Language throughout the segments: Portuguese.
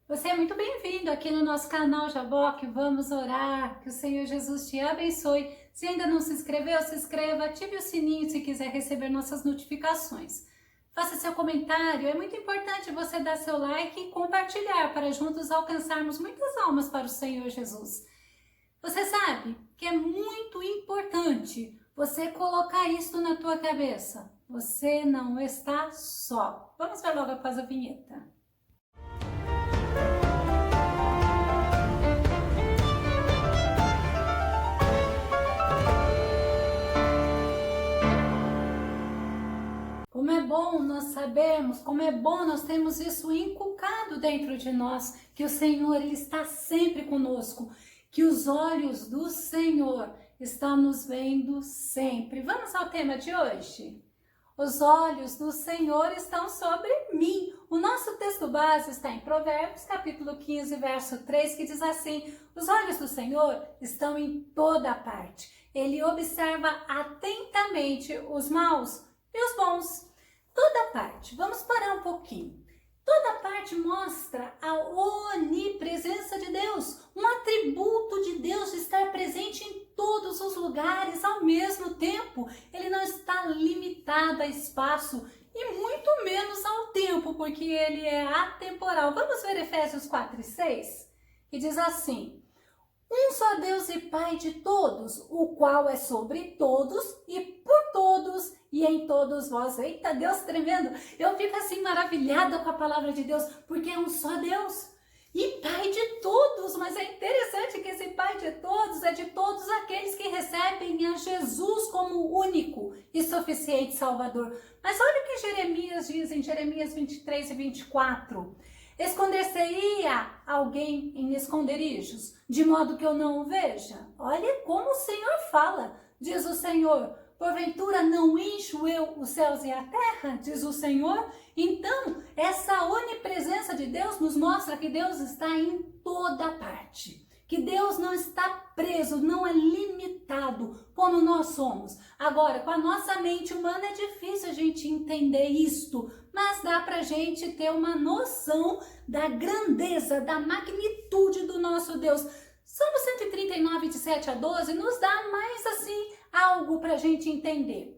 Você é muito bem-vindo aqui no nosso canal Jaboque. Vamos orar, que o Senhor Jesus te abençoe. Se ainda não se inscreveu, se inscreva, ative o sininho se quiser receber nossas notificações. Faça seu comentário, é muito importante você dar seu like e compartilhar para juntos alcançarmos muitas almas para o Senhor Jesus. Você sabe que é muito importante você colocar isso na tua cabeça. Você não está só. Vamos ver logo após a vinheta. Como é bom nós sabermos, como é bom nós termos isso inculcado dentro de nós, que o Senhor ele está sempre conosco, que os olhos do Senhor estão nos vendo sempre. Vamos ao tema de hoje? Os olhos do Senhor estão sobre mim. O nosso texto base está em Provérbios, capítulo 15, verso 3, que diz assim: os olhos do Senhor estão em toda parte. Ele observa atentamente os maus e os bons. Toda parte. Vamos parar um pouquinho. Toda parte mostra a onipresença de Deus, um atributo de Deus de estar presente em todos os lugares ao mesmo tempo. Ele não está limitado a espaço e muito menos ao tempo, porque ele é atemporal. Vamos ver Efésios 4 e 6, que diz assim: um só Deus e Pai de todos, o qual é sobre todos e por todos e em todos vós. Eita, Deus tremendo! Eu fico assim maravilhada com a palavra de Deus, porque é um só Deus e Pai de todos. Mas é interessante que esse Pai de todos é de todos aqueles que recebem a Jesus como único e suficiente Salvador. Mas olha o que Jeremias diz em Jeremias 23 e 24. Esconder-se-ia alguém em esconderijos, de modo que eu não o veja? Olha como o Senhor fala, diz o Senhor. Porventura não encho eu os céus e a terra, diz o Senhor? Então, essa onipresença de Deus nos mostra que Deus está em toda parte. Que Deus não está preso, não é limitado como nós somos. Agora, com a nossa mente humana é difícil a gente entender isto, mas dá pra gente ter uma noção da grandeza, da magnitude do nosso Deus. Salmo 139, de 7 a 12, nos dá mais assim algo pra gente entender.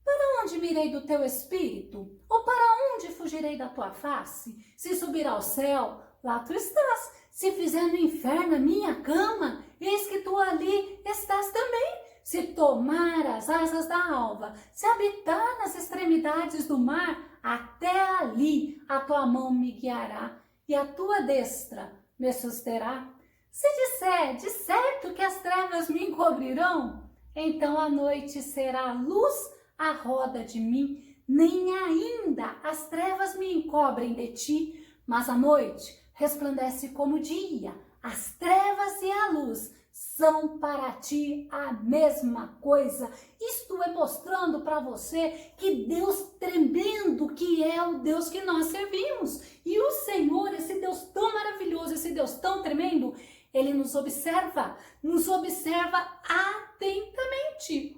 Para onde mirei do teu espírito? Ou para onde fugirei da tua face? Se subir ao céu, lá tu estás. Se fizer no inferno a minha cama, eis que tu ali estás também. Se tomar as asas da alva, se habitar nas extremidades do mar, até ali a tua mão me guiará e a tua destra me susterá. Se disser, de certo que as trevas me encobrirão, então a noite será luz à roda de mim, nem ainda as trevas me encobrem de ti, mas a noite resplandece como o dia, as trevas e a luz são para ti a mesma coisa. Isto é mostrando para você que Deus tremendo, que é o Deus que nós servimos. E o Senhor, esse Deus tão maravilhoso, esse Deus tão tremendo, ele nos observa atentamente,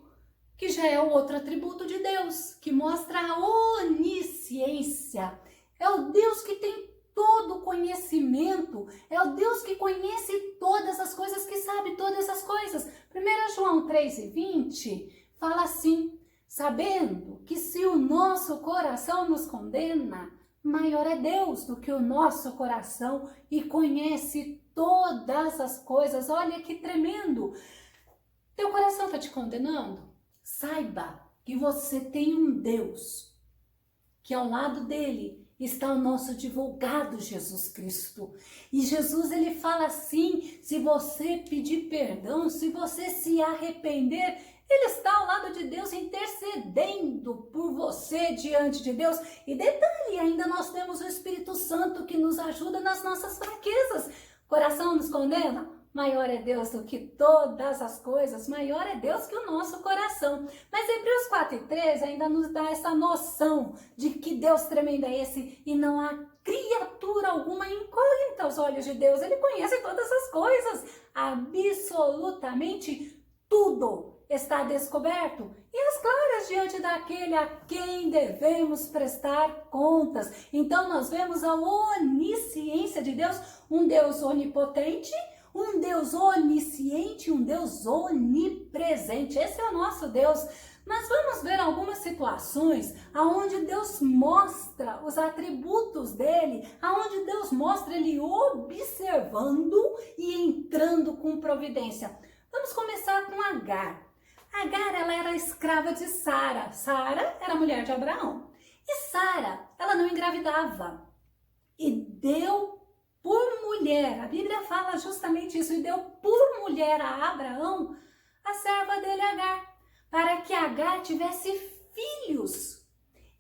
que já é o outro atributo de Deus, que mostra a onisciência. É o Deus que tem todo conhecimento, é o Deus que conhece todas as coisas, que sabe todas as coisas. 1 João 3 e 20 fala assim: sabendo que se o nosso coração nos condena, maior é Deus do que o nosso coração e conhece todas as coisas. Olha que tremendo! Teu coração está te condenando? Saiba que você tem um Deus, que ao lado dele está o nosso advogado Jesus Cristo. E Jesus ele fala assim: se você pedir perdão, se você se arrepender, ele está ao lado de Deus intercedendo por você diante de Deus. E detalhe, ainda nós temos o Espírito Santo que nos ajuda nas nossas fraquezas. Coração nos condena? Maior é Deus do que todas as coisas, maior é Deus que o nosso coração. Mas Hebreus 4 e 13 ainda nos dá essa noção de que Deus tremendo é esse e não há criatura alguma incógnita aos olhos de Deus. Ele conhece todas as coisas, absolutamente tudo está descoberto. E as claras seguras diante daquele a quem devemos prestar contas. Então nós vemos a onisciência de Deus, um Deus onipotente, um Deus onisciente, um Deus onipresente. Esse é o nosso Deus. Mas vamos ver algumas situações aonde Deus mostra os atributos dele, aonde Deus mostra ele observando e entrando com providência. Vamos começar com Agar. Agar, ela era escrava de Sara. Sara era mulher de Abraão. E Sara, ela não engravidava. E deu por mulher, a Bíblia fala justamente isso, e deu por mulher a Abraão a serva dele Agar, para que Agar tivesse filhos.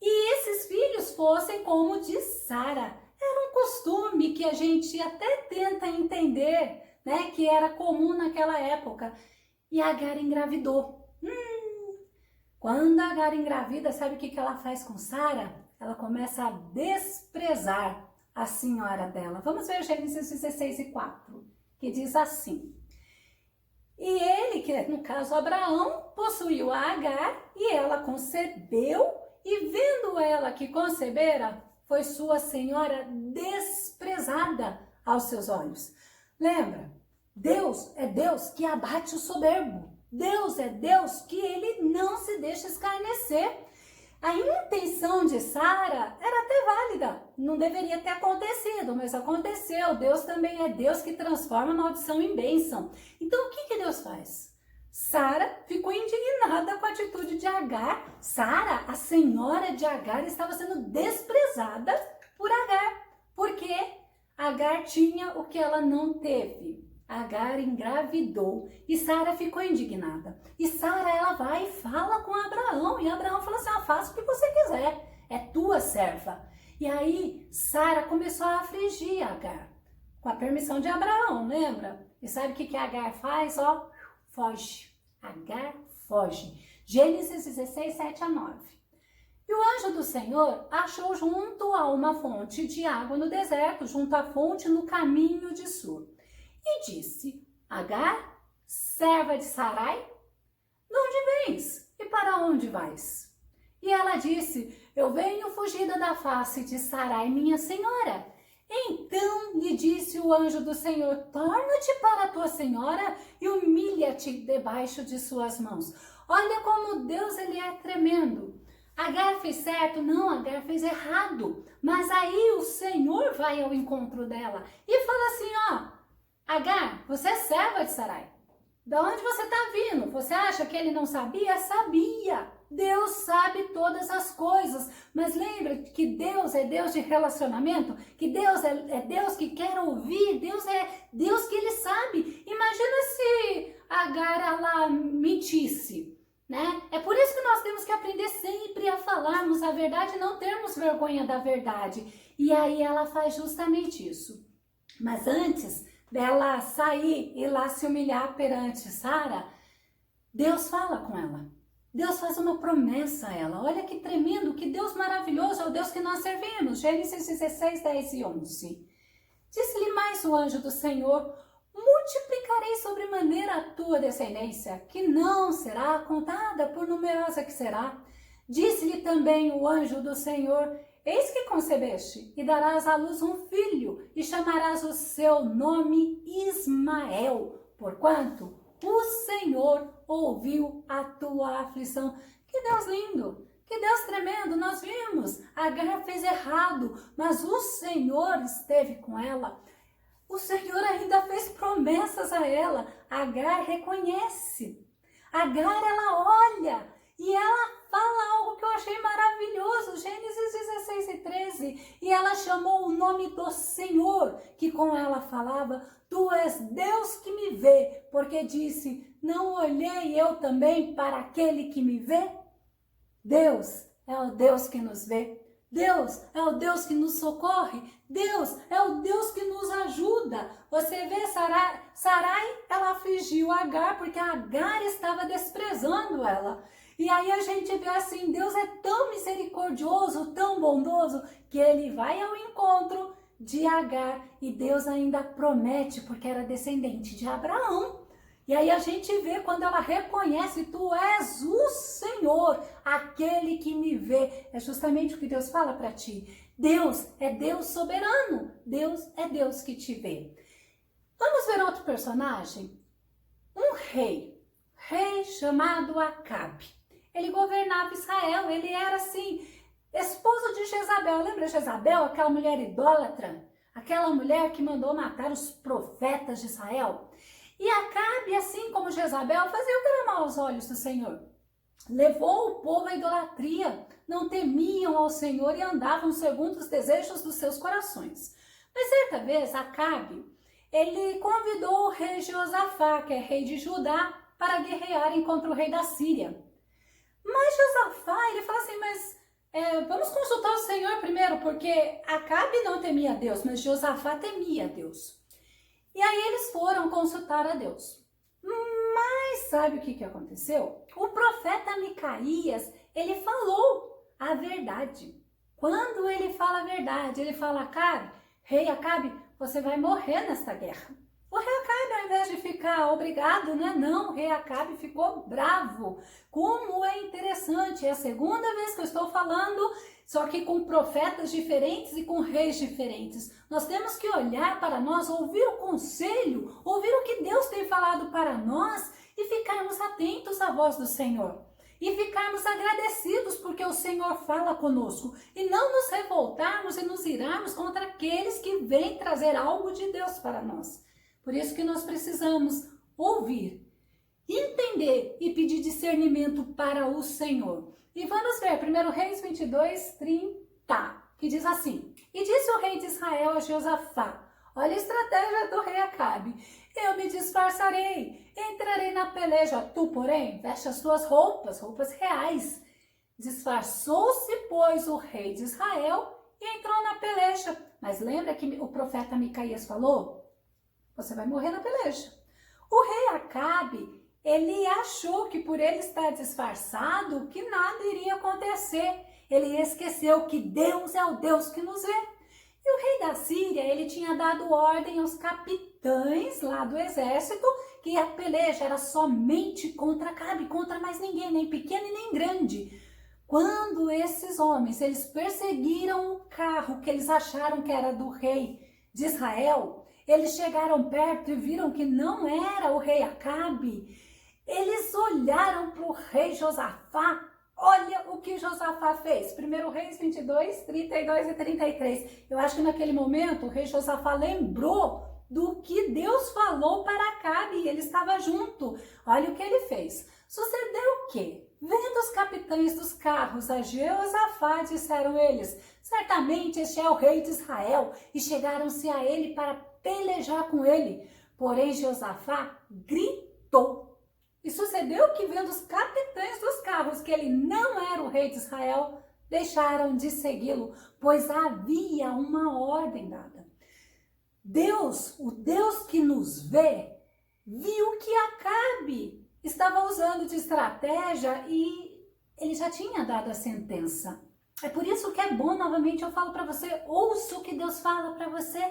E esses filhos fossem como de Sara. Era um costume que a gente até tenta entender, né, que era comum naquela época. E Agar engravidou. Quando Agar engravida, sabe o que ela faz com Sara? Ela começa a desprezar a senhora dela. Vamos ver Gênesis 16:4, que diz assim: e ele, que no caso Abraão, possuiu a Agar, e ela concebeu, e vendo ela que concebera, foi sua senhora desprezada aos seus olhos. Lembra? Deus é Deus que abate o soberbo. Deus é Deus que ele não se deixa escarnecer. A intenção de Sara era até válida, não deveria ter acontecido, mas aconteceu. Deus também é Deus que transforma a maldição em bênção. Então o que Deus faz? Sara ficou indignada com a atitude de Agar. Sara, a senhora de Agar, estava sendo desprezada por Agar, porque Agar tinha o que ela não teve. Agar engravidou e Sara ficou indignada. E Sara, ela vai e fala com Abraão. E Abraão fala assim: faça o que você quiser, é tua serva. E aí Sara começou a afligir Agar, com a permissão de Abraão, lembra? E sabe o que Agar faz? Foge. Agar foge. Gênesis 16:7-9. E o anjo do Senhor achou junto a uma fonte de água no deserto, junto à fonte no caminho de Sur. E disse: Agar, serva de Sarai, de onde vens e para onde vais? E ela disse: eu venho fugida da face de Sarai, minha senhora. Então lhe disse o anjo do Senhor: torna-te para a tua senhora e humilha-te debaixo de suas mãos. Olha como Deus, ele é tremendo. Agar fez certo? Não, Agar fez errado. Mas aí o Senhor vai ao encontro dela e fala assim: Agar, você é serva de Sarai. Da onde você está vindo? Você acha que ele não sabia? Sabia. Deus sabe todas as coisas. Mas lembra que Deus é Deus de relacionamento? Que Deus é Deus que quer ouvir? Deus é Deus que ele sabe. Imagina se Agar, ela mentisse, né? É por isso que nós temos que aprender sempre a falarmos a verdade e não termos vergonha da verdade. E aí ela faz justamente isso. Mas antes dela sair e lá se humilhar perante Sara, Deus fala com ela. Deus faz uma promessa a ela. Olha que tremendo, que Deus maravilhoso é o Deus que nós servimos. Gênesis 16:10-11. Disse-lhe mais o anjo do Senhor: multiplicarei sobremaneira a tua descendência, que não será contada, por numerosa que será. Disse-lhe também o anjo do Senhor: eis que concebeste, e darás à luz um filho, e chamarás o seu nome Ismael, porquanto o Senhor ouviu a tua aflição. Que Deus lindo, que Deus tremendo. Nós vimos, Agar fez errado, mas o Senhor esteve com ela. O Senhor ainda fez promessas a ela. Agar reconhece. Agar, ela olha e ela fala algo que eu achei maravilhoso. Gênesis 16:13. E ela chamou o nome do Senhor, que com ela falava: tu és Deus que me vê, porque disse: não olhei eu também para aquele que me vê? Deus é o Deus que nos vê. Deus é o Deus que nos socorre. Deus é o Deus que nos ajuda. Você vê, Sarai, ela afligiu Agar porque Agar estava desprezando ela. E aí a gente vê assim, Deus é tão misericordioso, tão bondoso, que ele vai ao encontro de Agar. E Deus ainda promete, porque era descendente de Abraão. E aí a gente vê quando ela reconhece, tu és o Senhor, aquele que me vê. É justamente o que Deus fala para ti. Deus é Deus soberano. Deus é Deus que te vê. Vamos ver outro personagem? Um rei chamado Acabe. Ele governava Israel, ele era assim, esposo de Jezabel. Lembra Jezabel, aquela mulher idólatra? Aquela mulher que mandou matar os profetas de Israel? E Acabe, assim como Jezabel, fazia o que era mal aos olhos do Senhor. Levou o povo à idolatria, não temiam ao Senhor e andavam segundo os desejos dos seus corações. Mas certa vez, Acabe, ele convidou o rei Josafá, que é rei de Judá, para guerrearem contra o rei da Síria. Mas Josafá, ele fala assim, mas vamos consultar o Senhor primeiro, porque Acabe não temia a Deus, mas Josafá temia a Deus. E aí eles foram consultar a Deus. Mas sabe o que aconteceu? O profeta Micaías, ele falou a verdade. Quando ele fala a verdade, ele fala, Acabe, rei Acabe, você vai morrer nesta guerra. O rei Acabe, ao invés de ficar obrigado, né? Não, o rei Acabe ficou bravo. Como é interessante, é a segunda vez que eu estou falando, só que com profetas diferentes e com reis diferentes. Nós temos que olhar para nós, ouvir o conselho, ouvir o que Deus tem falado para nós e ficarmos atentos à voz do Senhor. E ficarmos agradecidos porque o Senhor fala conosco. E não nos revoltarmos e nos irarmos contra aqueles que vêm trazer algo de Deus para nós. Por isso que nós precisamos ouvir, entender e pedir discernimento para o Senhor. E vamos ver, 1 Reis 22, 30, que diz assim: E disse o rei de Israel a Josafá, olha a estratégia do rei Acabe, eu me disfarçarei, entrarei na peleja, tu, porém, veste as tuas roupas reais. Disfarçou-se, pois, o rei de Israel e entrou na peleja. Mas lembra que o profeta Micaías falou? Você vai morrer na peleja. O rei Acabe, ele achou que por ele estar disfarçado, que nada iria acontecer. Ele esqueceu que Deus é o Deus que nos vê. E o rei da Síria, ele tinha dado ordem aos capitães lá do exército que a peleja era somente contra Acabe, contra mais ninguém, nem pequeno e nem grande. Quando esses homens, eles perseguiram o carro que eles acharam que era do rei de Israel, eles chegaram perto e viram que não era o rei Acabe. Eles olharam para o rei Josafá. Olha o que Josafá fez. 1 Reis 22, 32 e 33. Eu acho que naquele momento o rei Josafá lembrou do que Deus falou para Acabe e ele estava junto. Olha o que ele fez. Sucedeu o quê? Vendo os capitães dos carros a Josafá, disseram eles, certamente este é o rei de Israel, e chegaram-se a ele para pelejar com ele. Porém, Josafá gritou. E sucedeu que, vendo os capitães dos carros que ele não era o rei de Israel, deixaram de segui-lo, pois havia uma ordem dada. Deus, o Deus que nos vê, viu que Acabe estava usando de estratégia e ele já tinha dado a sentença. É por isso que é bom, novamente eu falo para você, ouça o que Deus fala para você.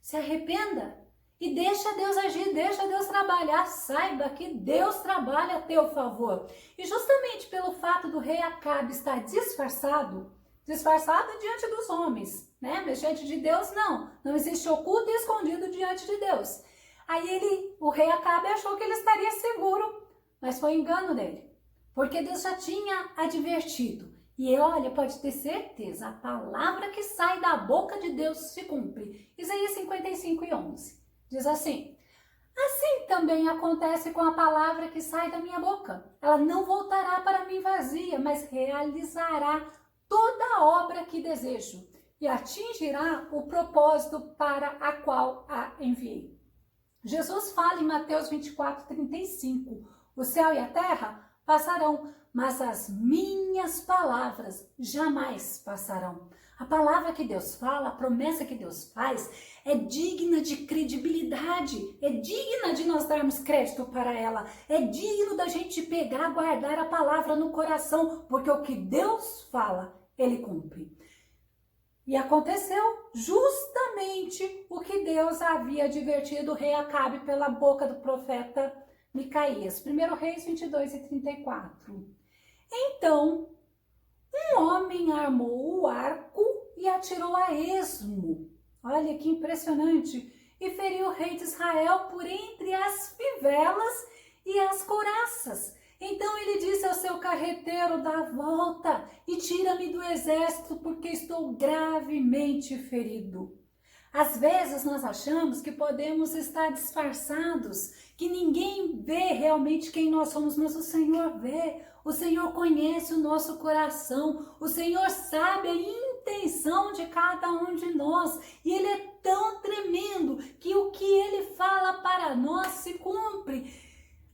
Se arrependa e deixa Deus agir, deixa Deus trabalhar. Saiba que Deus trabalha a teu favor. E justamente pelo fato do rei Acabe estar disfarçado diante dos homens, né? Mas diante de Deus não existe oculto e escondido diante de Deus. Aí o rei Acabe achou que ele estaria seguro, mas foi engano dele, porque Deus já tinha advertido. E olha, pode ter certeza, a palavra que sai da boca de Deus se cumpre. Isaías 55 e 11 diz assim: assim também acontece com a palavra que sai da minha boca. Ela não voltará para mim vazia, mas realizará toda a obra que desejo e atingirá o propósito para a qual a enviei. Jesus fala em Mateus 24, 35, o céu e a terra passarão, mas as minhas palavras jamais passarão. A palavra que Deus fala, a promessa que Deus faz, é digna de credibilidade, é digna de nós darmos crédito para ela, é digno da gente pegar, guardar a palavra no coração, porque o que Deus fala, Ele cumpre. E aconteceu justamente o que Deus havia advertido o rei Acabe pela boca do profeta Micaías, 1 Reis 22:34. Então, um homem armou o arco e atirou a esmo. Olha que impressionante. E feriu o rei de Israel por entre as fivelas e as couraças. Então ele disse ao seu carreteiro: dá a volta e tira-me do exército, porque estou gravemente ferido. Às vezes nós achamos que podemos estar disfarçados, que ninguém vê realmente quem nós somos, mas o Senhor vê. O Senhor conhece o nosso coração, o Senhor sabe a intenção de cada um de nós, e Ele é tão tremendo que o que Ele fala para nós se cumpre.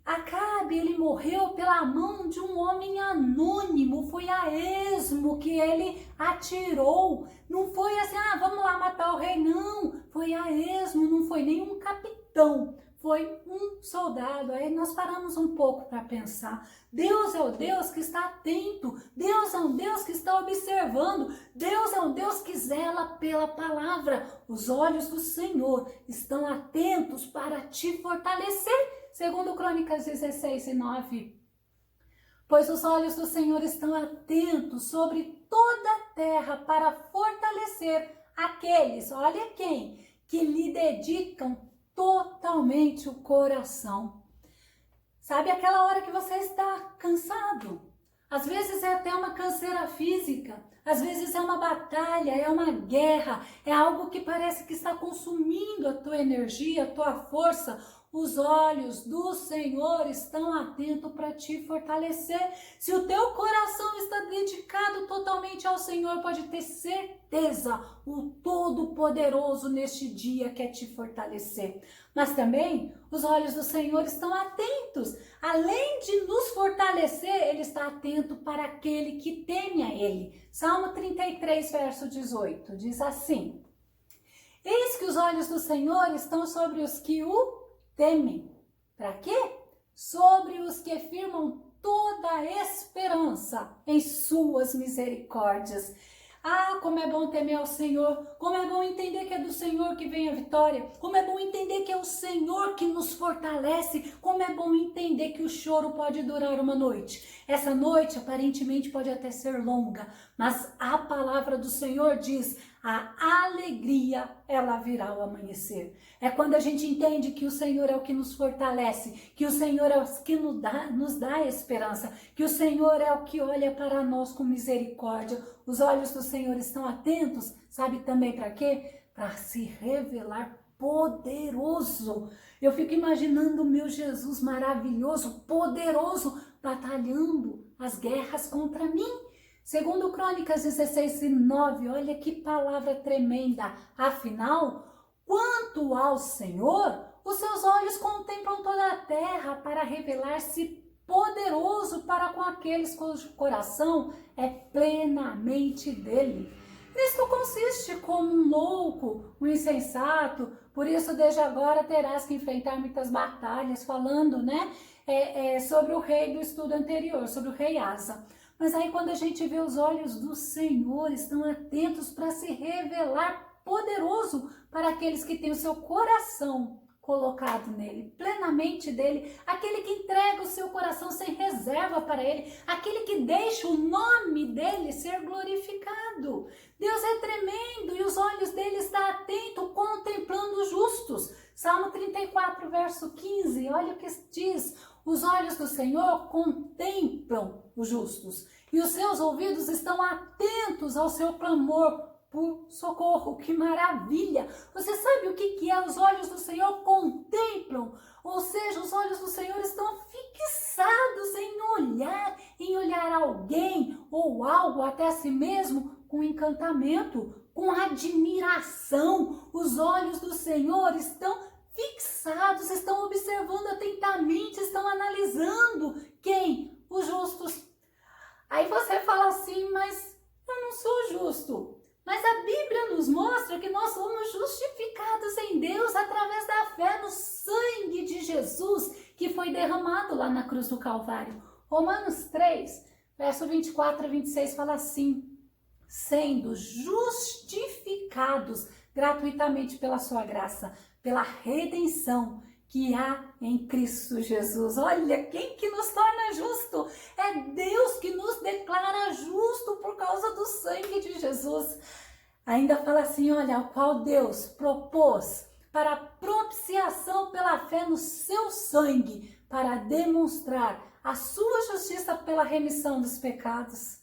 Acabe, ele morreu pela mão de um homem anônimo, foi a esmo que ele atirou. Não foi assim, vamos lá matar o rei, não. Foi a esmo, não foi nenhum capitão, foi um soldado. Aí nós paramos um pouco para pensar. Deus é o Deus que está atento, Deus é um Deus que está observando, Deus é um Deus que zela pela palavra. Os olhos do Senhor estão atentos para te fortalecer. Segundo Crônicas 16:9, pois os olhos do Senhor estão atentos sobre toda a terra para fortalecer aqueles, olha quem, que lhe dedicam totalmente o coração. Sabe aquela hora que você está cansado? Às vezes é até uma canseira física, às vezes é uma batalha, é uma guerra, é algo que parece que está consumindo a tua energia, a tua força. Os olhos do Senhor estão atentos para te fortalecer. Se o teu coração está dedicado totalmente ao Senhor, pode ter certeza, o Todo-Poderoso neste dia quer te fortalecer. Mas também os olhos do Senhor estão atentos. Além de nos fortalecer, Ele está atento para aquele que teme a Ele. Salmo 33, verso 18, diz assim: eis que os olhos do Senhor estão sobre os que o temem. Para quê? Sobre os que firmam toda a esperança em suas misericórdias. Como é bom temer ao Senhor, como é bom entender que é do Senhor que vem a vitória, como é bom entender que é o Senhor que nos fortalece, como é bom entender que o choro pode durar uma noite. Essa noite aparentemente pode até ser longa, mas a palavra do Senhor diz: a alegria, ela virá ao amanhecer. É quando a gente entende que o Senhor é o que nos fortalece, que o Senhor é o que nos dá esperança, que o Senhor é o que olha para nós com misericórdia. Os olhos do Senhor estão atentos, sabe também para quê? Para se revelar poderoso. Eu fico imaginando o meu Jesus maravilhoso, poderoso, batalhando as guerras contra mim. Segundo Crônicas 16:9, olha que palavra tremenda. Afinal, quanto ao Senhor, os seus olhos contemplam toda a terra para revelar-se poderoso para com aqueles cujo coração é plenamente dele. Nisto consiste como um louco, um insensato, por isso desde agora terás que enfrentar muitas batalhas, falando, sobre o rei do estudo anterior, sobre o rei Asa. Mas aí quando a gente vê os olhos do Senhor estão atentos para se revelar poderoso para aqueles que têm o seu coração colocado nele, plenamente dele, aquele que entrega o seu coração sem reserva para ele, aquele que deixa o nome dele ser glorificado. Deus é tremendo e os olhos dele estão atentos, contemplando os justos. Salmo 34, verso 15, olha o que diz: os olhos do Senhor contemplam os justos e os seus ouvidos estão atentos ao seu clamor por socorro. Que maravilha! Você sabe o que é? Os olhos do Senhor contemplam, ou seja, os olhos do Senhor estão fixados em olhar alguém ou algo, até a si mesmo, com encantamento, com admiração. Os olhos do Senhor estão fixados, estão observando atentamente, estão analisando quem? Os justos. Aí você fala assim, mas eu não sou justo. Mas a Bíblia nos mostra que nós somos justificados em Deus através da fé no sangue de Jesus que foi derramado lá na cruz do Calvário. Romanos 3, verso 24 a 26 fala assim: sendo justificados gratuitamente pela sua graça, pela redenção que há em Cristo Jesus. Olha, quem que nos torna justo? É Deus que nos declara justo por causa do sangue de Jesus. Ainda fala assim, olha, o qual Deus propôs para a propiciação pela fé no seu sangue, para demonstrar a sua justiça pela remissão dos pecados.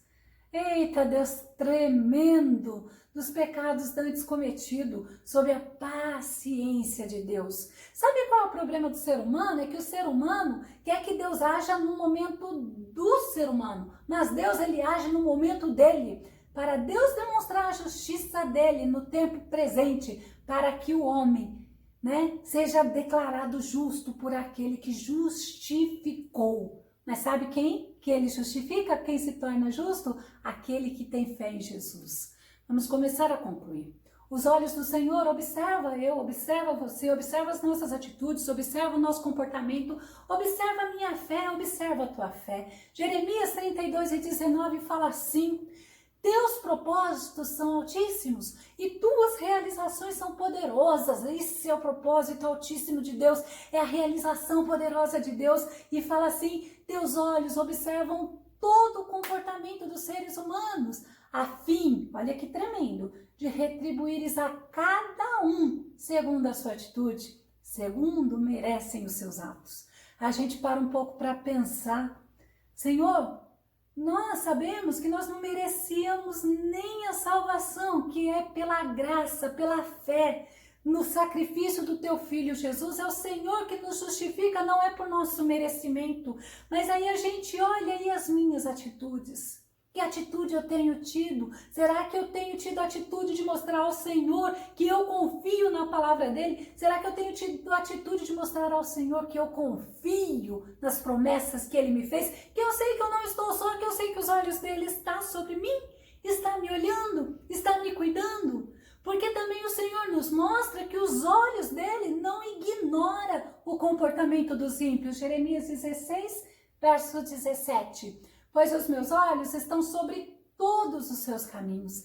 Eita, Deus tremendo dos pecados antes cometidos, sob a paciência de Deus. Sabe qual é o problema do ser humano? É que o ser humano quer que Deus haja no momento do ser humano, mas Deus ele age no momento dele, para Deus demonstrar a justiça dele no tempo presente, para que o homem, seja declarado justo por aquele que justificou. Mas sabe quem que ele justifica? Quem se torna justo? Aquele que tem fé em Jesus. Vamos começar a concluir. Os olhos do Senhor observa eu, observa você, observa as nossas atitudes, observa o nosso comportamento, observa a minha fé, observa a tua fé. Jeremias 32:19 fala assim: teus propósitos são altíssimos e tuas realizações são poderosas. Esse é o propósito altíssimo de Deus, é a realização poderosa de Deus. E fala assim, teus olhos observam todo o comportamento dos seres humanos, a fim, olha que tremendo, de retribuires a cada um segundo a sua atitude, segundo merecem os seus atos. A gente para um pouco para pensar, Senhor, nós sabemos que nós não merecíamos nem a salvação, que é pela graça, pela fé, no sacrifício do teu Filho Jesus. É o Senhor que nos justifica, não é por nosso merecimento. Mas aí a gente olha aí as minhas atitudes. Que atitude eu tenho tido? Será que eu tenho tido a atitude de mostrar ao Senhor que eu confio na palavra dele? Será que eu tenho tido a atitude de mostrar ao Senhor que eu confio nas promessas que ele me fez? Que eu sei que eu não estou só, que eu sei que os olhos dele estão sobre mim, está me olhando, está me cuidando. Porque também o Senhor nos mostra que os olhos dele não ignoram o comportamento dos ímpios. Jeremias 16:17. Pois os meus olhos estão sobre todos os seus caminhos.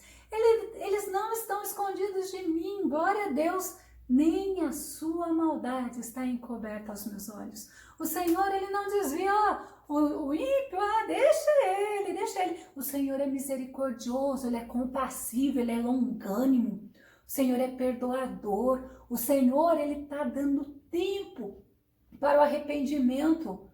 Eles não estão escondidos de mim, glória a Deus. Nem a sua maldade está encoberta aos meus olhos. O Senhor, ele não desvia, o ímpio, deixa ele. O Senhor é misericordioso, ele é compassivo, ele é longânimo. O Senhor é perdoador. O Senhor, ele está dando tempo para o arrependimento.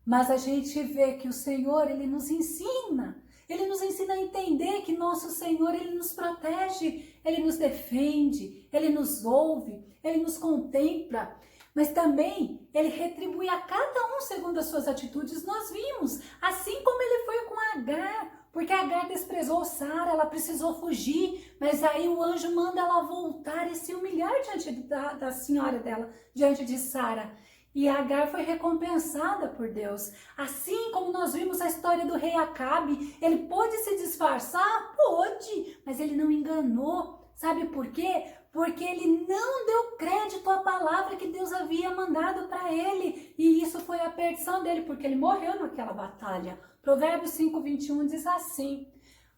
Mas a gente vê que o Senhor, ele nos ensina a entender que nosso Senhor, ele nos protege, ele nos defende, ele nos ouve, ele nos contempla, mas também ele retribui a cada um segundo as suas atitudes. Nós vimos, assim como ele foi com Agar, porque Agar desprezou Sara, ela precisou fugir, mas aí o anjo manda ela voltar e se humilhar diante da senhora dela, diante de Sara. E Agar foi recompensada por Deus. Assim como nós vimos a história do rei Acabe, ele pôde se disfarçar? Pôde, mas ele não enganou. Sabe por quê? Porque ele não deu crédito à palavra que Deus havia mandado para ele. E isso foi a perdição dele, porque ele morreu naquela batalha. Provérbios 5:21 diz assim: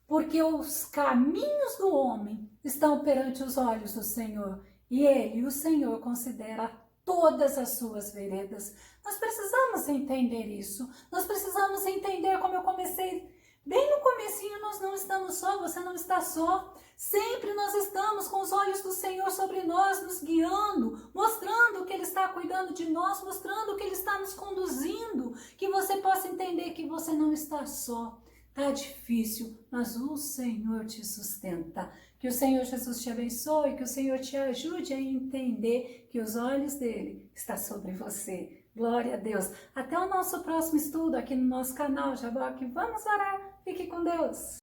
porque os caminhos do homem estão perante os olhos do Senhor, e ele, o Senhor, considera todas as suas veredas. Nós precisamos entender isso. Nós precisamos entender, como eu comecei bem no comecinho, nós não estamos só, você não está só. Sempre nós estamos com os olhos do Senhor sobre nós, nos guiando, mostrando que ele está cuidando de nós, mostrando que ele está nos conduzindo, que você possa entender que você não está só. Tá difícil, mas o Senhor te sustenta. Que o Senhor Jesus te abençoe, que o Senhor te ajude a entender que os olhos dele estão sobre você. Glória a Deus. Até o nosso próximo estudo aqui no nosso canal Jaboque. Vamos orar. Fique com Deus.